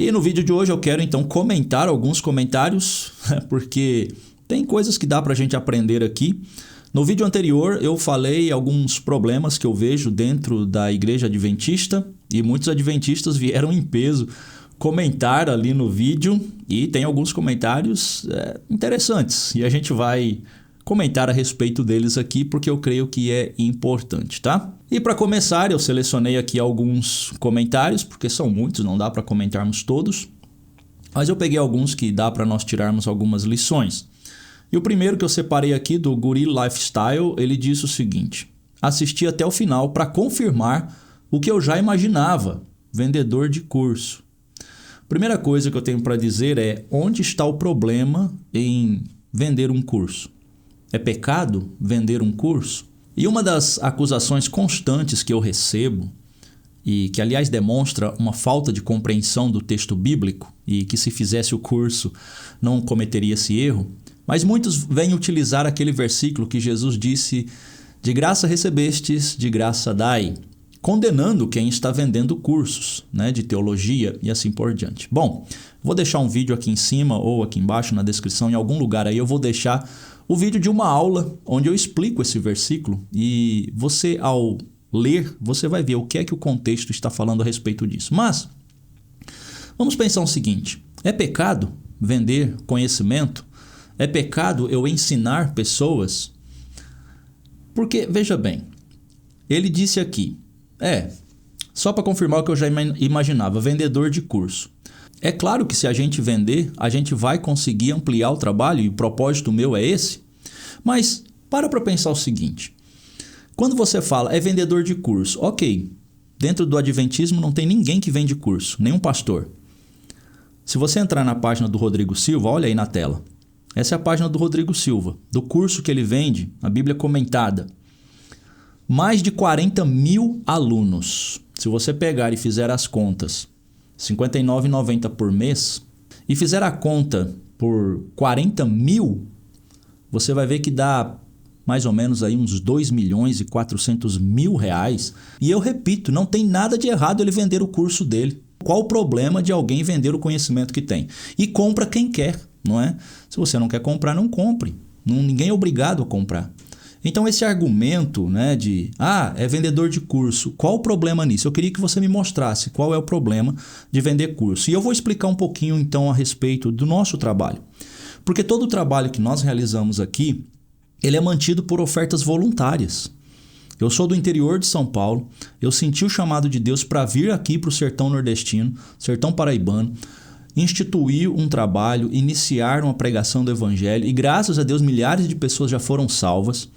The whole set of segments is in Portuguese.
E no vídeo de hoje eu quero então comentar alguns comentários, porque tem coisas que dá pra gente aprender aqui. No vídeo anterior eu falei alguns problemas que eu vejo dentro da igreja adventista e muitos adventistas vieram em peso comentar ali no vídeo e tem alguns comentários interessantes e a gente vai comentar a respeito deles aqui porque eu creio que é importante, tá? E para começar, eu selecionei aqui alguns comentários, porque são muitos, não dá para comentarmos todos, mas eu peguei alguns que dá para nós tirarmos algumas lições. E o primeiro que eu separei aqui, do Guri Lifestyle, ele disse o seguinte: assisti até o final para confirmar o que eu já imaginava, vendedor de curso. Primeira coisa que eu tenho para dizer é: onde está o problema em vender um curso? É pecado vender um curso? E uma das acusações constantes que eu recebo, e que aliás demonstra uma falta de compreensão do texto bíblico, e que se fizesse o curso não cometeria esse erro, mas muitos vêm utilizar aquele versículo que Jesus disse: de graça recebestes, de graça dai, condenando quem está vendendo cursos, de teologia e assim por diante. Bom, vou deixar um vídeo aqui em cima ou aqui embaixo na descrição, em algum lugar aí eu vou deixar o vídeo de uma aula onde eu explico esse versículo e você, ao ler, você vai ver o que é que o contexto está falando a respeito disso. Mas vamos pensar o seguinte: é pecado vender conhecimento? É pecado eu ensinar pessoas? Porque, veja bem, ele disse aqui, só para confirmar o que eu já imaginava, vendedor de curso. É claro que se a gente vender, a gente vai conseguir ampliar o trabalho e o propósito meu é esse. Mas para pensar o seguinte: quando você fala é vendedor de curso, ok, dentro do adventismo não tem ninguém que vende curso, nenhum pastor. Se você entrar na página do Rodrigo Silva, olha aí na tela. Essa é a página do Rodrigo Silva, do curso que ele vende, a Bíblia Comentada. Mais de 40 mil alunos. Se você pegar e fizer as contas, R$ 59,90 por mês, e fizer a conta por 40 mil, você vai ver que dá mais ou menos aí uns 2.400.000 reais. E eu repito, não tem nada de errado ele vender o curso dele. Qual o problema de alguém vender o conhecimento que tem? E compra quem quer, não é? Se você não quer comprar, não compre. Ninguém é obrigado a comprar. Então esse argumento de é vendedor de curso, qual o problema nisso? Eu queria que você me mostrasse qual é o problema de vender curso. E eu vou explicar um pouquinho então a respeito do nosso trabalho. Porque todo o trabalho que nós realizamos aqui, ele é mantido por ofertas voluntárias. Eu sou do interior de São Paulo, eu senti o chamado de Deus para vir aqui para o sertão nordestino, sertão paraibano, instituir um trabalho, iniciar uma pregação do evangelho e graças a Deus milhares de pessoas já foram salvas.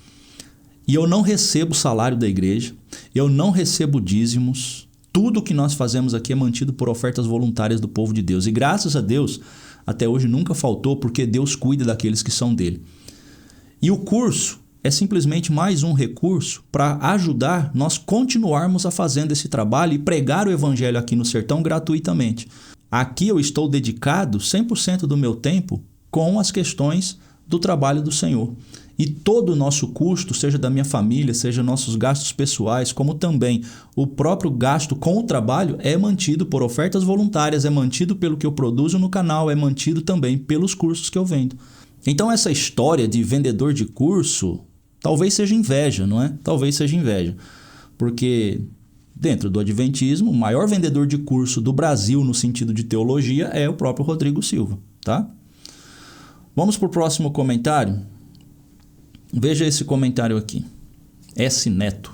E eu não recebo o salário da igreja, eu não recebo dízimos, tudo que nós fazemos aqui é mantido por ofertas voluntárias do povo de Deus. E graças a Deus, até hoje nunca faltou, porque Deus cuida daqueles que são dele. E o curso é simplesmente mais um recurso para ajudar nós continuarmos a fazendo esse trabalho e pregar o evangelho aqui no sertão gratuitamente. Aqui eu estou dedicado 100% do meu tempo com as questões do trabalho do Senhor. E todo o nosso custo, seja da minha família, seja nossos gastos pessoais, como também o próprio gasto com o trabalho, é mantido por ofertas voluntárias, é mantido pelo que eu produzo no canal, é mantido também pelos cursos que eu vendo. Então essa história de vendedor de curso talvez seja inveja, não é? Talvez seja inveja. Porque dentro do adventismo, o maior vendedor de curso do Brasil no sentido de teologia é o próprio Rodrigo Silva, tá? Vamos para o próximo comentário. Veja esse comentário aqui. S. Neto.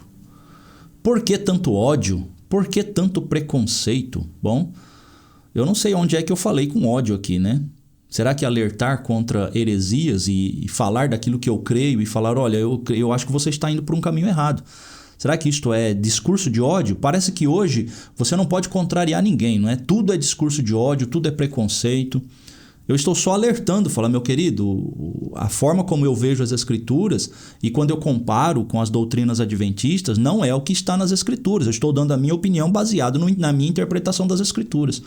Por que tanto ódio? Por que tanto preconceito? Bom, eu não sei onde é que eu falei com ódio aqui, Será que alertar contra heresias e falar daquilo que eu creio e falar, olha, eu acho que você está indo por um caminho errado. Será que isto é discurso de ódio? Parece que hoje você não pode contrariar ninguém, não é? Tudo é discurso de ódio, tudo é preconceito. Eu estou só alertando, falar, meu querido, a forma como eu vejo as escrituras e quando eu comparo com as doutrinas adventistas, não é o que está nas escrituras. Eu estou dando a minha opinião baseado na minha interpretação das escrituras.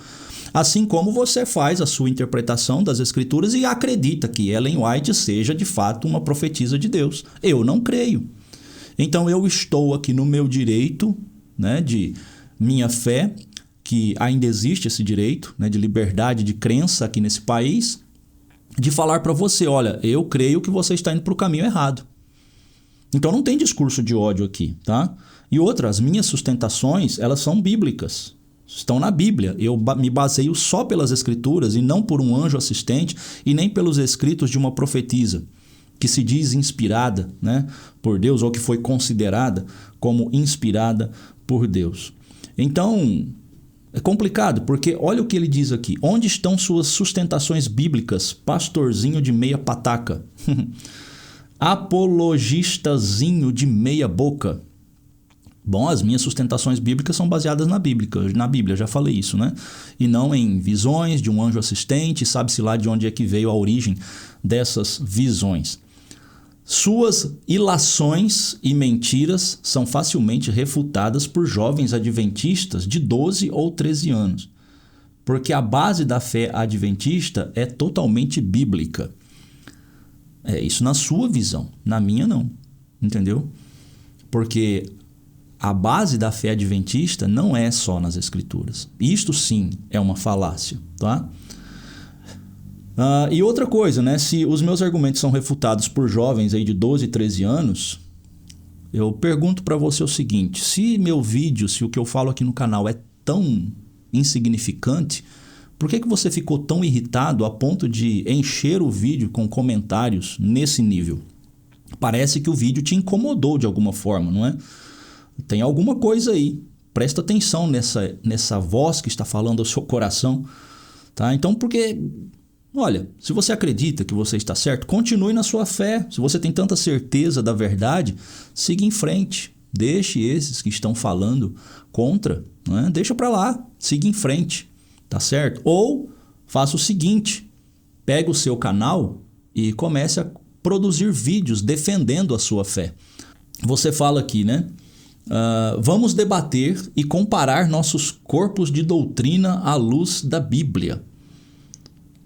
Assim como você faz a sua interpretação das escrituras e acredita que Ellen White seja de fato uma profetisa de Deus. Eu não creio. Então eu estou aqui no meu direito, de minha fé, que que ainda existe esse direito, né, de liberdade de crença aqui nesse país, de falar para você, olha, eu creio que você está indo para o caminho errado. Então não tem discurso de ódio aqui, tá? E outra, as minhas sustentações, elas são bíblicas, estão na Bíblia. Eu me baseio só pelas Escrituras e não por um anjo assistente e nem pelos escritos de uma profetisa que se diz inspirada, né, por Deus, ou que foi considerada como inspirada por Deus. Então, é complicado, porque olha o que ele diz aqui. Onde estão suas sustentações bíblicas, pastorzinho de meia pataca? Apologistazinho de meia boca. Bom, as minhas sustentações bíblicas são baseadas na Bíblia, já falei isso, né? E não em visões de um anjo assistente, sabe-se lá de onde é que veio a origem dessas visões. Suas ilações e mentiras são facilmente refutadas por jovens adventistas de 12 ou 13 anos, porque a base da fé adventista é totalmente bíblica. É isso na sua visão, na minha não, entendeu? Porque a base da fé adventista não é só nas Escrituras. Isto sim é uma falácia, tá? E outra coisa, né? Se os meus argumentos são refutados por jovens aí de 12, 13 anos, eu pergunto para você o seguinte: se meu vídeo, se o que eu falo aqui no canal é tão insignificante, por que você ficou tão irritado a ponto de encher o vídeo com comentários nesse nível? Parece que o vídeo te incomodou de alguma forma, não é? Tem alguma coisa aí. Presta atenção nessa voz que está falando ao seu coração, tá? Então, porque... Olha, se você acredita que você está certo, continue na sua fé. Se você tem tanta certeza da verdade, siga em frente. Deixe esses que estão falando contra, né? Deixa para lá, siga em frente, tá certo? Ou faça o seguinte, pega o seu canal e comece a produzir vídeos defendendo a sua fé. Você fala aqui, né? Vamos debater e comparar nossos corpos de doutrina à luz da Bíblia.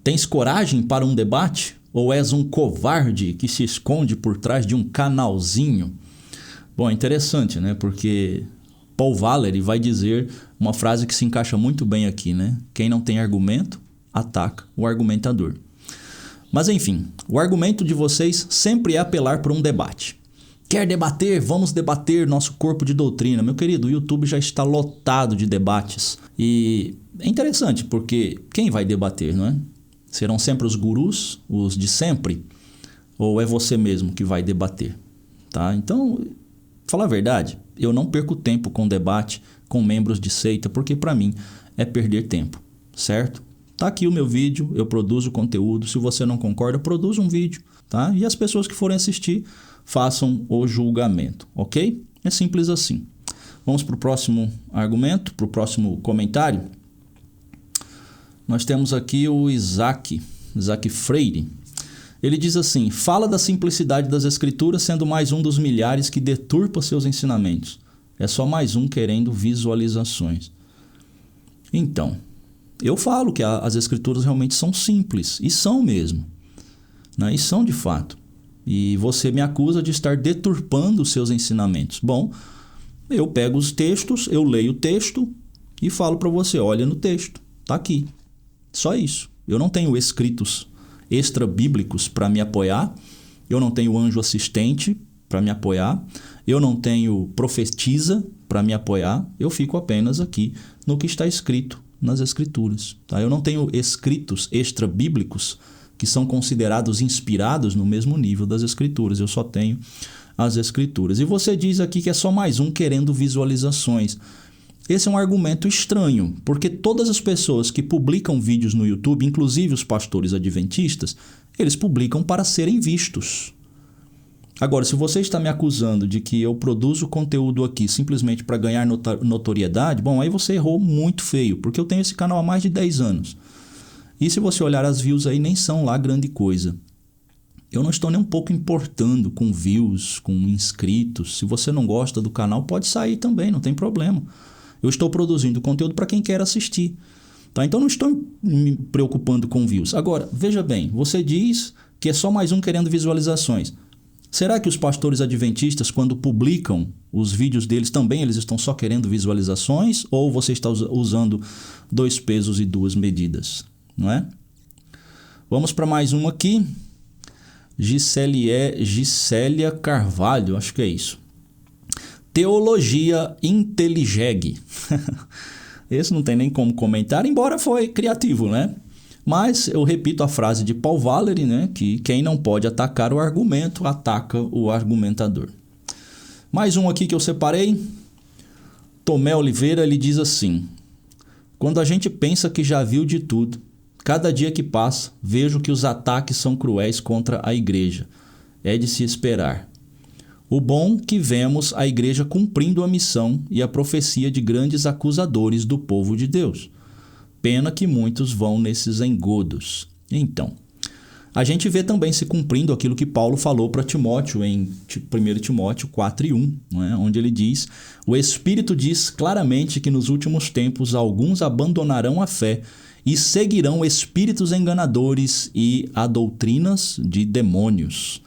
Tens coragem para um debate? Ou és um covarde que se esconde por trás de um canalzinho? Bom, é interessante, né? Porque Paul Valery vai dizer uma frase que se encaixa muito bem aqui, né? Quem não tem argumento, ataca o argumentador. Mas enfim, o argumento de vocês sempre é apelar por um debate. Quer debater? Vamos debater nosso corpo de doutrina. Meu querido, o YouTube já está lotado de debates. E é interessante, porque quem vai debater, não é? Serão sempre os gurus, os de sempre? Ou é você mesmo que vai debater? Tá? Então, falar a verdade, eu não perco tempo com debate com membros de seita, porque para mim é perder tempo, certo? Tá aqui o meu vídeo, eu produzo conteúdo. Se você não concorda, produza um vídeo, tá? E as pessoas que forem assistir, façam o julgamento, ok? É simples assim. Vamos para o próximo argumento, para o próximo comentário. Nós temos aqui o Isaac Freire. Ele diz assim: fala da simplicidade das Escrituras sendo mais um dos milhares que deturpa seus ensinamentos. É só mais um querendo visualizações. Então, eu falo que as Escrituras realmente são simples, e são mesmo, né? E são de fato. E você me acusa de estar deturpando os seus ensinamentos. Bom, eu pego os textos, eu leio o texto e falo para você, olha no texto, tá aqui. Só isso. Eu não tenho escritos extra-bíblicos para me apoiar, eu não tenho anjo assistente para me apoiar, eu não tenho profetisa para me apoiar, eu fico apenas aqui no que está escrito nas Escrituras. Tá? Eu não tenho escritos extra-bíblicos que são considerados inspirados no mesmo nível das Escrituras, eu só tenho as Escrituras. E você diz aqui que é só mais um querendo visualizações. Esse é um argumento estranho, porque todas as pessoas que publicam vídeos no YouTube, inclusive os pastores adventistas, eles publicam para serem vistos. Agora, se você está me acusando de que eu produzo conteúdo aqui simplesmente para ganhar notoriedade, bom, aí você errou muito feio, porque eu tenho esse canal há mais de 10 anos. E se você olhar as views aí, nem são lá grande coisa. Eu não estou nem um pouco importando com views, com inscritos. Se você não gosta do canal, pode sair também, não tem problema. Eu estou produzindo conteúdo para quem quer assistir. Tá? Então, não estou me preocupando com views. Agora, veja bem, você diz que é só mais um querendo visualizações. Será que os pastores adventistas, quando publicam os vídeos deles, também eles estão só querendo visualizações? Ou você está usando 2 pesos e 2 medidas? Não é? Vamos para mais um aqui. Gisélia Carvalho, acho que é isso. Teologia Inteligeg. Esse não tem nem como comentar, embora foi criativo, né? Mas eu repito a frase de Paul Valery, né? Que quem não pode atacar o argumento, ataca o argumentador. Mais um aqui que eu separei. Tomé Oliveira, ele diz assim: quando a gente pensa que já viu de tudo, cada dia que passa, vejo que os ataques são cruéis contra a igreja. É de se esperar. O bom que vemos a igreja cumprindo a missão e a profecia de grandes acusadores do povo de Deus. Pena que muitos vão nesses engodos. Então, a gente vê também se cumprindo aquilo que Paulo falou para Timóteo em 1 Timóteo 4:1, né? Onde ele diz: o Espírito diz claramente que nos últimos tempos alguns abandonarão a fé e seguirão espíritos enganadores e a doutrinas de demônios.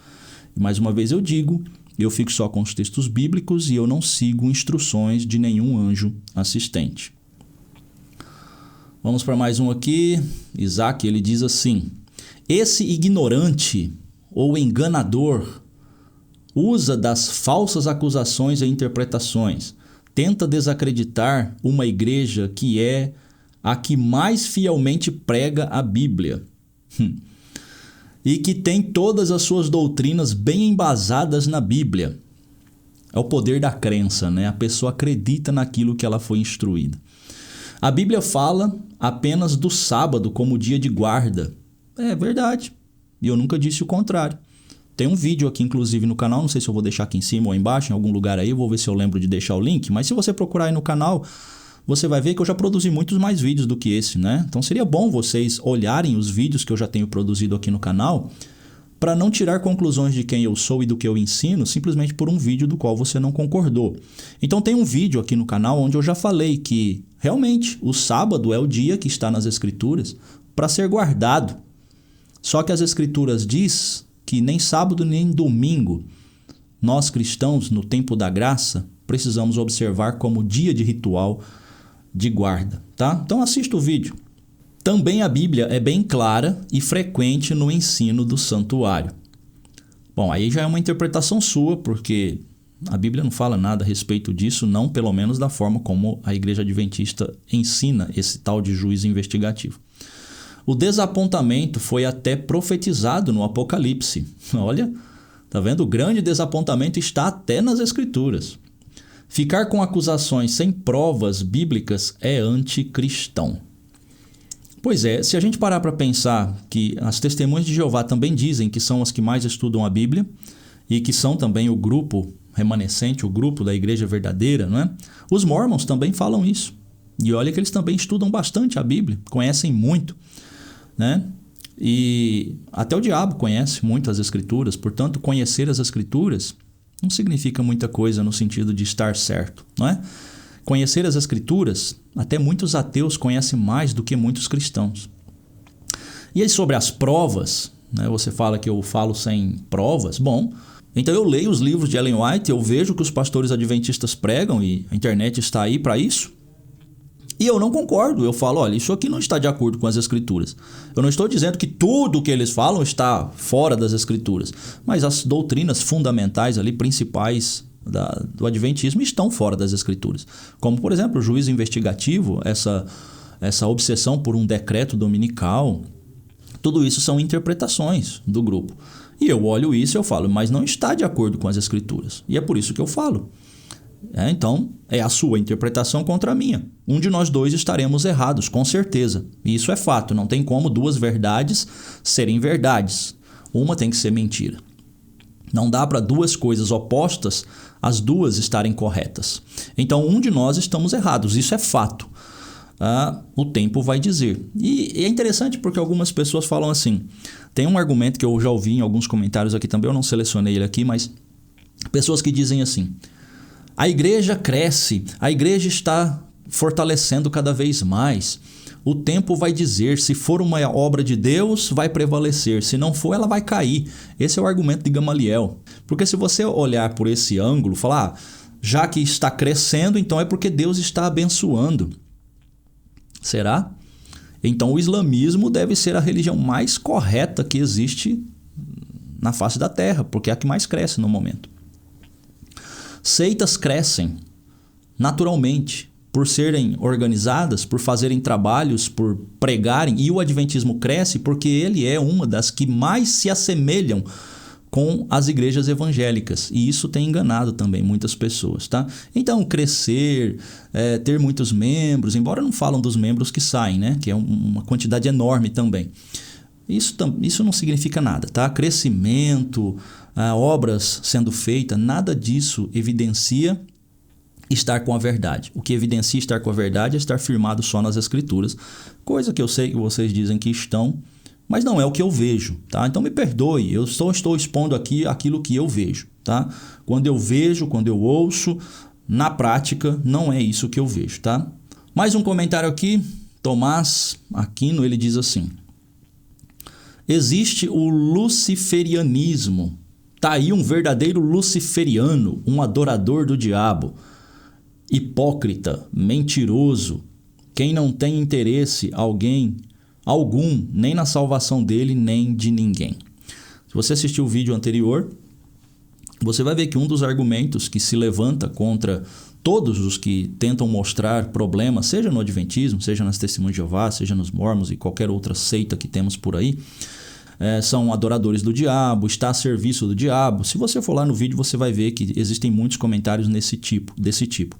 E mais uma vez eu digo, eu fico só com os textos bíblicos e eu não sigo instruções de nenhum anjo assistente. Vamos para mais um aqui. Isaac, ele diz assim: esse ignorante ou enganador usa das falsas acusações e interpretações, tenta desacreditar uma igreja que é a que mais fielmente prega a Bíblia e que tem todas as suas doutrinas bem embasadas na Bíblia. É o poder da crença, né? A pessoa acredita naquilo que ela foi instruída. A Bíblia fala apenas do sábado como dia de guarda. É verdade. E eu nunca disse o contrário. Tem um vídeo aqui, inclusive, no canal. Não sei se eu vou deixar aqui em cima ou embaixo, em algum lugar aí. Eu vou ver se eu lembro de deixar o link. Mas se você procurar aí no canal, você vai ver que eu já produzi muitos mais vídeos do que esse, né? Então seria bom vocês olharem os vídeos que eu já tenho produzido aqui no canal para não tirar conclusões de quem eu sou e do que eu ensino simplesmente por um vídeo do qual você não concordou. Então tem um vídeo aqui no canal onde eu já falei que realmente o sábado é o dia que está nas Escrituras para ser guardado. Só que as Escrituras diz que nem sábado nem domingo nós cristãos, no tempo da graça, precisamos observar como dia de ritual de guarda, tá? Então assista o vídeo. Também a Bíblia é bem clara e frequente no ensino do santuário. Bom, aí já é uma interpretação sua, porque a Bíblia não fala nada a respeito disso, não pelo menos da forma como a Igreja Adventista ensina esse tal de juízo investigativo. O desapontamento foi até profetizado no Apocalipse. Olha, tá vendo? O grande desapontamento está até nas Escrituras. Ficar com acusações sem provas bíblicas é anticristão. Pois é, se a gente parar para pensar que as testemunhas de Jeová também dizem que são as que mais estudam a Bíblia e que são também o grupo remanescente, o grupo da igreja verdadeira, não é? Os mormons também falam isso. E olha que eles também estudam bastante a Bíblia, conhecem muito, né? E até o diabo conhece muito as Escrituras, portanto, conhecer as Escrituras não significa muita coisa no sentido de estar certo, não é? Conhecer as Escrituras, até muitos ateus conhecem mais do que muitos cristãos. E aí sobre as provas, né? Você fala que eu falo sem provas. Bom, então eu leio os livros de Ellen White, eu vejo que os pastores adventistas pregam e a internet está aí para isso. E eu não concordo, eu falo, olha, isso aqui não está de acordo com as Escrituras. Eu não estou dizendo que tudo o que eles falam está fora das Escrituras, mas as doutrinas fundamentais ali, principais do Adventismo estão fora das Escrituras. Como, por exemplo, o juízo investigativo, essa obsessão por um decreto dominical, tudo isso são interpretações do grupo. E eu olho isso e eu falo, mas não está de acordo com as Escrituras. E é por isso que eu falo. Então, é a sua interpretação contra a minha. Um de nós dois estaremos errados, com certeza. E isso é fato, não tem como duas verdades serem verdades. Uma tem que ser mentira. Não dá para duas coisas opostas, as duas estarem corretas. Então, um de nós estamos errados, isso é fato. O tempo vai dizer. E é interessante porque algumas pessoas falam assim, tem um argumento que eu já ouvi em alguns comentários aqui também, eu não selecionei ele aqui, mas pessoas que dizem assim, a igreja cresce, a igreja está fortalecendo cada vez mais, O tempo vai dizer, se for uma obra de Deus, vai prevalecer. Se não for, ela vai cair. Esse é o argumento de Gamaliel. Porque se você olhar por esse ângulo, falar, já que está crescendo, então é porque Deus está abençoando. Será? Então o islamismo deve ser a religião mais correta que existe na face da terra, porque é a que mais cresce no momento. Seitas crescem naturalmente, por serem organizadas, por fazerem trabalhos, por pregarem, e o adventismo cresce porque ele é uma das que mais se assemelham com as igrejas evangélicas, e isso tem enganado também muitas pessoas, tá? Então, crescer, ter muitos membros, embora não falam dos membros que saem, né? Que é uma quantidade enorme também. Isso não significa nada, tá? Crescimento, obras sendo feitas, nada disso evidencia estar com a verdade. O que evidencia estar com a verdade é estar firmado só nas Escrituras, coisa que eu sei que vocês dizem que estão, mas não é o que eu vejo, tá? Então me perdoe, eu só estou expondo aqui aquilo que eu vejo, tá? Quando eu vejo, quando eu ouço, na prática não é isso que eu vejo, tá? Mais um comentário aqui, Tomás Aquino, ele diz assim: existe o luciferianismo. Tá aí um verdadeiro luciferiano, um adorador do diabo. Hipócrita, mentiroso, quem não tem interesse algum, nem na salvação dele, nem de ninguém. Se você assistiu o vídeo anterior, você vai ver que um dos argumentos que se levanta contra todos os que tentam mostrar problemas, seja no Adventismo, seja nas Testemunhas de Jeová, seja nos Mormons e qualquer outra seita que temos por aí, são adoradores do diabo, está a serviço do diabo. Se você for lá no vídeo, você vai ver que existem muitos comentários desse tipo.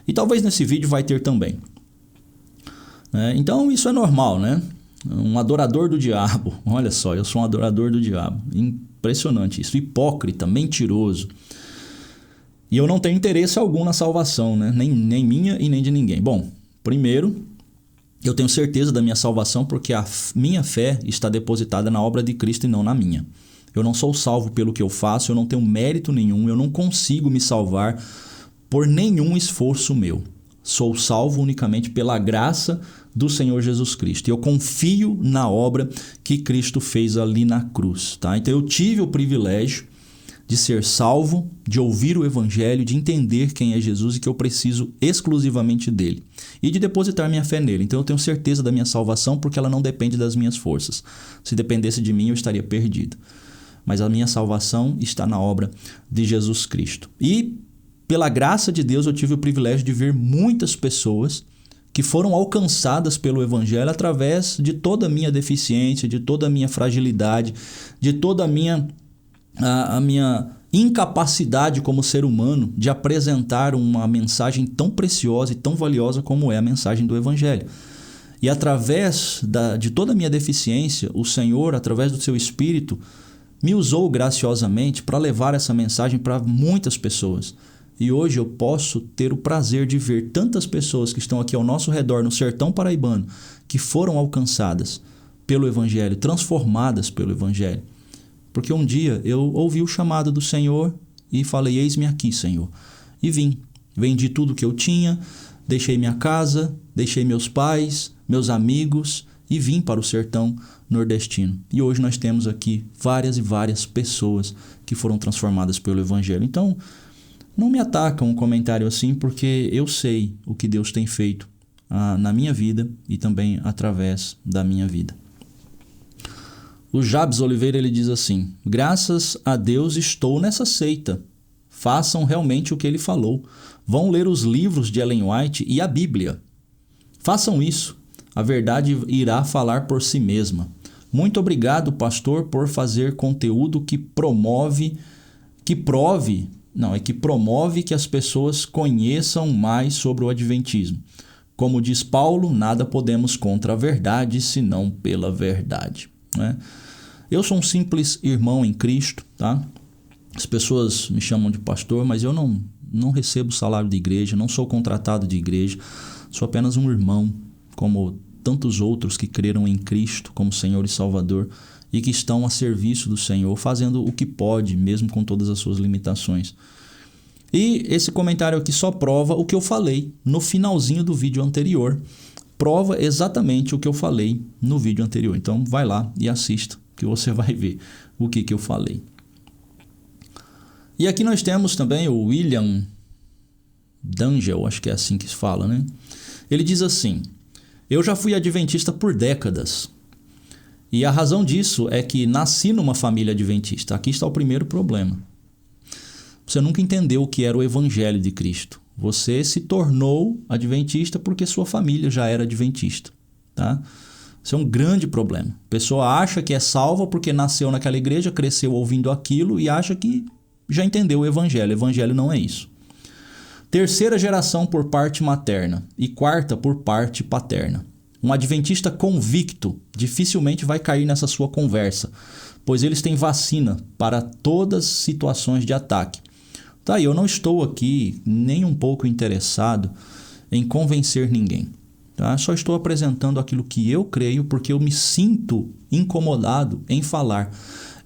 E talvez nesse vídeo vai ter também. Então isso é normal, né? Um adorador do diabo. Olha só, eu sou um adorador do diabo. Impressionante isso. Hipócrita, mentiroso. E eu não tenho interesse algum na salvação, né? Nem minha e nem de ninguém. Bom, primeiro, eu tenho certeza da minha salvação porque a minha fé está depositada na obra de Cristo e não na minha. Eu não sou salvo pelo que eu faço, eu não tenho mérito nenhum, eu não consigo me salvar por nenhum esforço meu. Sou salvo unicamente pela graça do Senhor Jesus Cristo. E eu confio na obra que Cristo fez ali na cruz, tá? Então eu tive o privilégio de ser salvo, de ouvir o Evangelho, de entender quem é Jesus e que eu preciso exclusivamente dele. E de depositar minha fé nele. Então eu tenho certeza da minha salvação porque ela não depende das minhas forças. Se dependesse de mim, eu estaria perdido. Mas a minha salvação está na obra de Jesus Cristo. E pela graça de Deus eu tive o privilégio de ver muitas pessoas que foram alcançadas pelo Evangelho através de toda a minha deficiência, de toda a minha fragilidade, de toda a minha incapacidade como ser humano de apresentar uma mensagem tão preciosa e tão valiosa como é a mensagem do Evangelho. E através de toda a minha deficiência, o Senhor, através do seu Espírito, me usou graciosamente para levar essa mensagem para muitas pessoas. E hoje eu posso ter o prazer de ver tantas pessoas que estão aqui ao nosso redor, no sertão paraibano, que foram alcançadas pelo Evangelho, transformadas pelo Evangelho. Porque um dia eu ouvi o chamado do Senhor e falei, eis-me aqui, Senhor. E vim. Vendi tudo o que eu tinha, deixei minha casa, deixei meus pais, meus amigos e vim para o sertão nordestino. E hoje nós temos aqui várias e várias pessoas que foram transformadas pelo Evangelho. Então, não me ataca um comentário assim, porque eu sei o que Deus tem feito na minha vida e também através da minha vida. O Jabes Oliveira, ele diz assim: graças a Deus estou nessa seita. Façam realmente o que ele falou. Vão ler os livros de Ellen White e a Bíblia. Façam isso. A verdade irá falar por si mesma. Muito obrigado, pastor, por fazer conteúdo que promove que as pessoas conheçam mais sobre o Adventismo. Como diz Paulo, nada podemos contra a verdade, senão pela verdade. Né? Eu sou um simples irmão em Cristo, tá? As pessoas me chamam de pastor, mas eu não recebo salário de igreja, não sou contratado de igreja, sou apenas um irmão, como tantos outros que creram em Cristo como Senhor e Salvador e que estão a serviço do Senhor, fazendo o que pode, mesmo com todas as suas limitações. E esse comentário aqui só prova o que eu falei no finalzinho do vídeo anterior, prova exatamente o que eu falei no vídeo anterior. Então vai lá e assista, que você vai ver o que eu falei. E aqui nós temos também o William D'Angel, acho que é assim que se fala, né? Ele diz assim: eu já fui adventista por décadas. E a razão disso é que nasci numa família adventista. Aqui está o primeiro problema. Você nunca entendeu o que era o Evangelho de Cristo. Você se tornou adventista porque sua família já era adventista, tá? Isso é um grande problema. A pessoa acha que é salva porque nasceu naquela igreja, cresceu ouvindo aquilo e acha que já entendeu o Evangelho. O Evangelho não é isso. Terceira geração por parte materna e quarta por parte paterna. Um adventista convicto dificilmente vai cair nessa sua conversa, pois eles têm vacina para todas as situações de ataque. Tá, eu não estou aqui nem um pouco interessado em convencer ninguém. Tá? Só estou apresentando aquilo que eu creio porque eu me sinto incomodado em falar.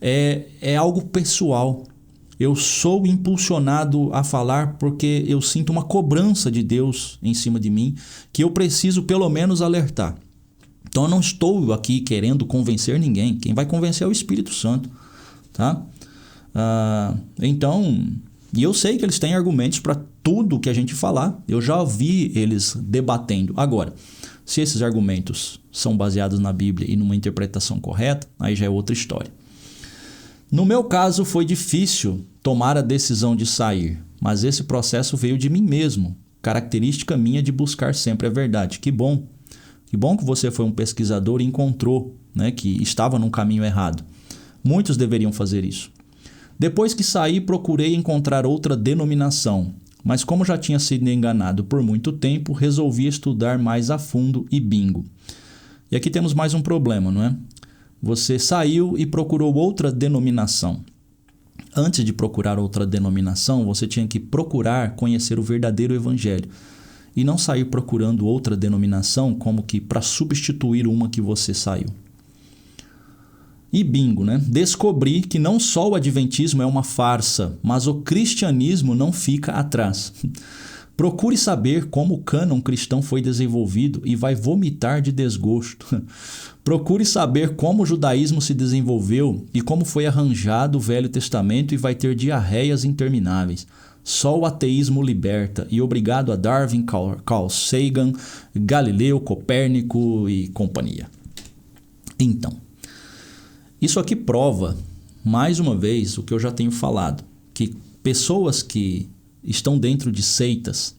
É algo pessoal. Eu sou impulsionado a falar porque eu sinto uma cobrança de Deus em cima de mim que eu preciso pelo menos alertar. Então eu não estou aqui querendo convencer ninguém. Quem vai convencer é o Espírito Santo. Tá? E eu sei que eles têm argumentos para tudo que a gente falar. Eu já ouvi eles debatendo. Agora, se esses argumentos são baseados na Bíblia e numa interpretação correta, aí já é outra história. No meu caso, foi difícil tomar a decisão de sair, mas esse processo veio de mim mesmo, característica minha de buscar sempre a verdade. Que bom que você foi um pesquisador e encontrou, né, que estava num caminho errado. Muitos deveriam fazer isso. Depois que saí, procurei encontrar outra denominação, mas como já tinha sido enganado por muito tempo, resolvi estudar mais a fundo e bingo. E aqui temos mais um problema, não é? Você saiu e procurou outra denominação. Antes de procurar outra denominação, você tinha que procurar conhecer o verdadeiro evangelho e não sair procurando outra denominação como que para substituir uma que você saiu. E bingo, né? Descobri que não só o adventismo é uma farsa, mas o cristianismo não fica atrás. Procure saber como o cânon cristão foi desenvolvido e vai vomitar de desgosto. Procure saber como o judaísmo se desenvolveu e como foi arranjado o Velho Testamento e vai ter diarreias intermináveis. Só o ateísmo liberta e obrigado a Darwin, Carl Sagan, Galileu, Copérnico e companhia. Então, isso aqui prova, mais uma vez, o que eu já tenho falado, que pessoas que estão dentro de seitas,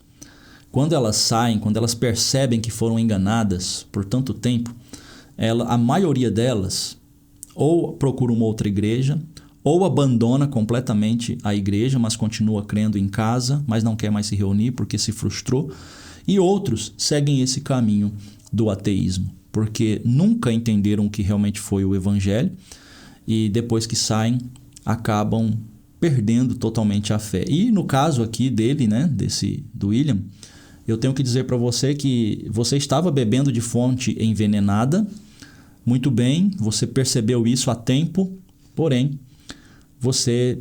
quando elas saem, quando elas percebem que foram enganadas por tanto tempo, a maioria delas ou procura uma outra igreja, ou abandona completamente a igreja, mas continua crendo em casa, mas não quer mais se reunir porque se frustrou, e outros seguem esse caminho do ateísmo, porque nunca entenderam o que realmente foi o evangelho e depois que saem acabam perdendo totalmente a fé. E no caso aqui dele, né, do William, eu tenho que dizer para você que você estava bebendo de fonte envenenada. Muito bem, você percebeu isso a tempo, porém você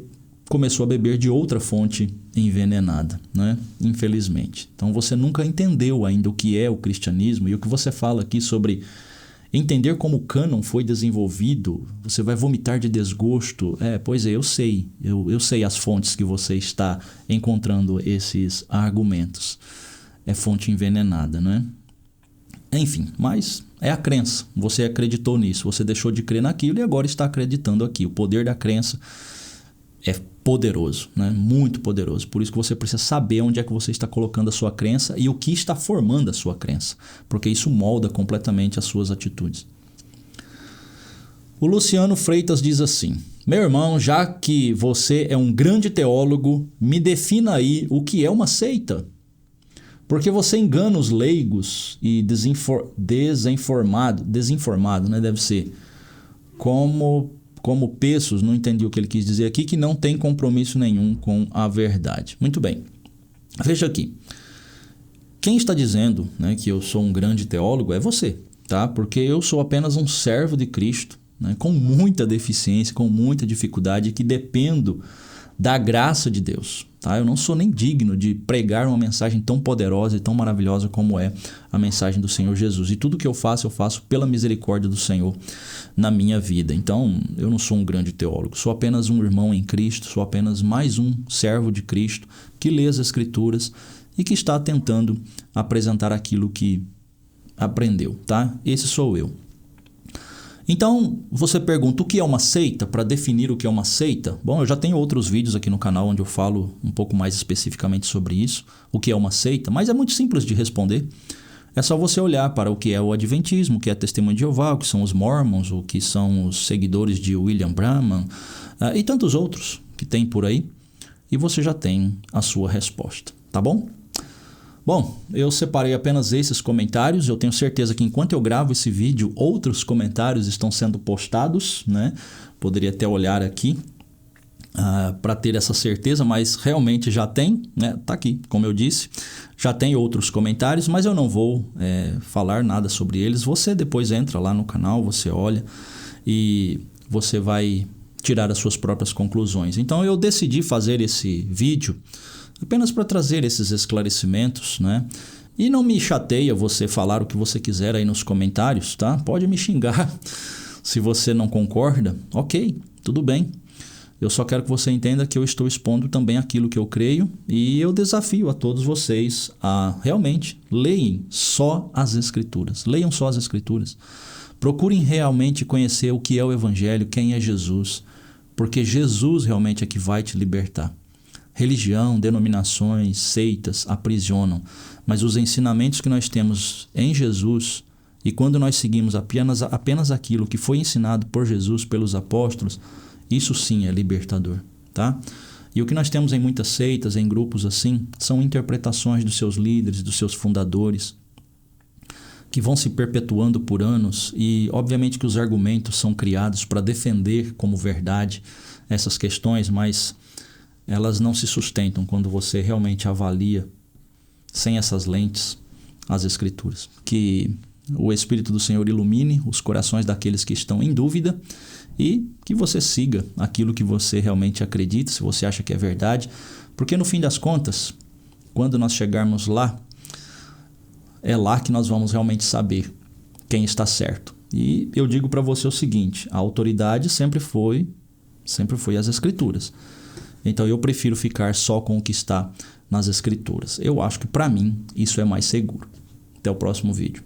começou a beber de outra fonte envenenada, né? Infelizmente. Então você nunca entendeu ainda o que é o cristianismo, e o que você fala aqui sobre entender como o cânon foi desenvolvido, você vai vomitar de desgosto. Pois é, eu sei as fontes que você está encontrando esses argumentos. É fonte envenenada, né? Enfim, mas é a crença. Você acreditou nisso, você deixou de crer naquilo e agora está acreditando aqui. O poder da crença é poderoso, né? Muito poderoso. Por isso que você precisa saber onde é que você está colocando a sua crença e o que está formando a sua crença, porque isso molda completamente as suas atitudes. O Luciano Freitas diz assim: meu irmão, já que você é um grande teólogo, me defina aí o que é uma seita. Porque você engana os leigos e desinformado, né? Deve ser. Como Pessos, não entendi o que ele quis dizer aqui, que não tem compromisso nenhum com a verdade. Muito bem. Veja aqui. Quem está dizendo, né, que eu sou um grande teólogo é você, tá? Porque eu sou apenas um servo de Cristo, né, com muita deficiência, com muita dificuldade, que dependo da graça de Deus. tá? Eu não sou nem digno de pregar uma mensagem tão poderosa e tão maravilhosa como é a mensagem do Senhor Jesus. E tudo que eu faço pela misericórdia do Senhor na minha vida. Então, eu não sou um grande teólogo, sou apenas um irmão em Cristo, sou apenas mais um servo de Cristo que lê as Escrituras e que está tentando apresentar aquilo que aprendeu, tá? Esse sou eu. Então, você pergunta o que é uma seita? Para definir o que é uma seita, bom, eu já tenho outros vídeos aqui no canal onde eu falo um pouco mais especificamente sobre isso, o que é uma seita, mas é muito simples de responder. É só você olhar para o que é o Adventismo, o que é Testemunho de Jeová, o que são os Mormons, o que são os seguidores de William Branham e tantos outros que tem por aí, e você já tem a sua resposta, tá bom? Bom, eu separei apenas esses comentários. Eu tenho certeza que enquanto eu gravo esse vídeo, outros comentários estão sendo postados, né? Poderia até olhar aqui para ter essa certeza, mas realmente já tem, né? Tá aqui, como eu disse, já tem outros comentários, mas eu não vou falar nada sobre eles. Você depois entra lá no canal, você olha e você vai tirar as suas próprias conclusões. Então eu decidi fazer esse vídeo apenas para trazer esses esclarecimentos, né? E não me chateia você falar o que você quiser aí nos comentários, tá? Pode me xingar se você não concorda. Ok, tudo bem. Eu só quero que você entenda que eu estou expondo também aquilo que eu creio e eu desafio a todos vocês a realmente leiam só as Escrituras. Leiam só as Escrituras. Procurem realmente conhecer o que é o Evangelho, quem é Jesus, porque Jesus realmente é que vai te libertar. Religião, denominações, seitas aprisionam, mas os ensinamentos que nós temos em Jesus, e quando nós seguimos apenas aquilo que foi ensinado por Jesus, pelos apóstolos, isso sim é libertador, tá? E o que nós temos em muitas seitas, em grupos assim, são interpretações dos seus líderes, dos seus fundadores, que vão se perpetuando por anos e obviamente que os argumentos são criados para defender como verdade essas questões, mas elas não se sustentam quando você realmente avalia sem essas lentes as Escrituras. Que o Espírito do Senhor ilumine os corações daqueles que estão em dúvida e que você siga aquilo que você realmente acredita, se você acha que é verdade, porque no fim das contas, quando nós chegarmos lá, é lá que nós vamos realmente saber quem está certo. E eu digo para você o seguinte, a autoridade sempre foi as Escrituras. Então eu prefiro ficar só com o que está nas Escrituras. Eu acho que para mim isso é mais seguro. Até o próximo vídeo.